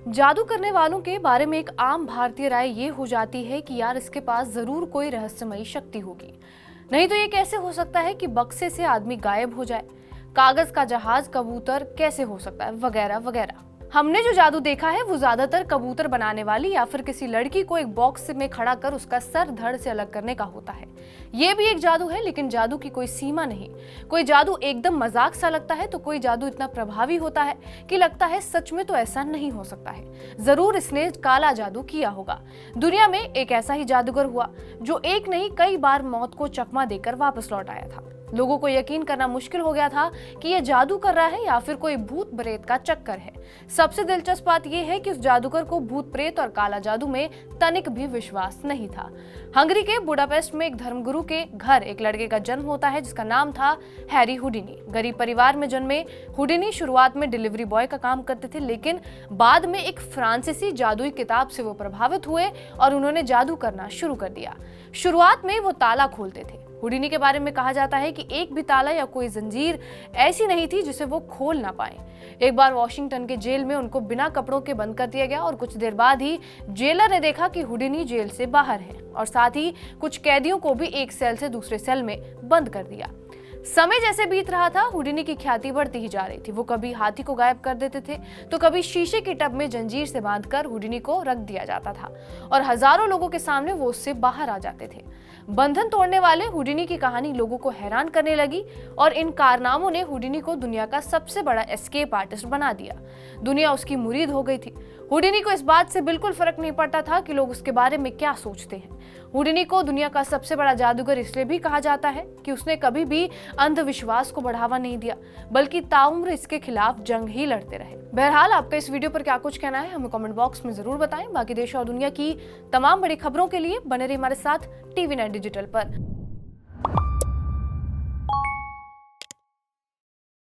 जादू करने वालों के बारे में एक आम भारतीय राय ये हो जाती है कि यार इसके पास जरूर कोई रहस्यमयी शक्ति होगी, नहीं तो ये कैसे हो सकता है कि बक्से से आदमी गायब हो जाए, कागज का जहाज कबूतर कैसे हो सकता है, वगैरह वगैरह। हमने जो जादू देखा है वो ज्यादातर कबूतर बनाने वाली या फिर किसी लड़की को एक बॉक्स में खड़ा कर उसका सर धड़ से अलग करने का होता है। ये भी एक जादू है, लेकिन जादू की कोई सीमा नहीं। कोई जादू एकदम मजाक सा लगता है तो कोई जादू इतना प्रभावी होता है कि लगता है सच में तो ऐसा नहीं हो सकता है, जरूर इसने काला जादू किया होगा। दुनिया में एक ऐसा ही जादूगर हुआ जो एक नहीं कई बार मौत को चकमा देकर वापस लौट आया था। लोगों को यकीन करना मुश्किल हो गया था कि यह जादू कर रहा है या फिर कोई भूत प्रेत का चक्कर है। सबसे दिलचस्प बात यह है कि उस जादूगर को भूत प्रेत और काला जादू में तनिक भी विश्वास नहीं था। हंगरी के बुडापेस्ट में एक धर्मगुरु के घर एक लड़के का जन्म होता है जिसका नाम था हैरी हुडिनी। गरीब परिवार में जन्मे हुडिनी शुरुआत में डिलीवरी बॉय का काम करते थे, लेकिन बाद में एक फ्रांसीसी जादुई किताब से वो प्रभावित हुए और उन्होंने जादू करना शुरू कर दिया। शुरुआत में वो ताला खोलते थे। हुडिनी के बारे में कहा जाता है कि एक भी ताला या कोई जंजीर ऐसी नहीं थी जिसे वो खोल ना पाए। एक बार वॉशिंगटन के जेल में उनको बिना कपड़ों के बंद कर दिया गया और कुछ देर बाद ही जेलर ने देखा कि हुडिनी जेल से बाहर है और साथ ही कुछ कैदियों को भी एक सेल से दूसरे सेल में बंद कर दिया। समय जैसे बीत रहा था, हुडिनी की ख्याति बढ़ती ही जा रही थी। वो कभी हाथी को गायब कर देते थे तो कभी शीशे की टब में जंजीर से बांधकर हुडिनी को रख दिया जाता था और हजारों लोगों के सामने वो उससे बाहर आ जाते थे। बंधन तोड़ने वाले हुडिनी की कहानी लोगों को हैरान करने लगी और इन कारनामों ने हुडिनी को दुनिया का सबसे बड़ा एस्केप आर्टिस्ट बना दिया। दुनिया उसकी मुरीद हो गई थी। हुडिनी को इस बात से बिल्कुल फर्क नहीं पड़ता था कि लोग उसके बारे में क्या सोचते हैं। हुडिनी को दुनिया का सबसे बड़ा जादूगर इसलिए भी कहा जाता है कि उसने कभी भी अंधविश्वास को बढ़ावा नहीं दिया, बल्कि ताउम्र इसके खिलाफ जंग ही लड़ते रहे। बहरहाल, आपका इस वीडियो पर क्या कुछ कहना है हमें कमेंट बॉक्स में जरूर बताएं। बाकी देश और दुनिया की तमाम बड़ी खबरों के लिए बने रहिए हमारे साथ TV9 डिजिटल पर।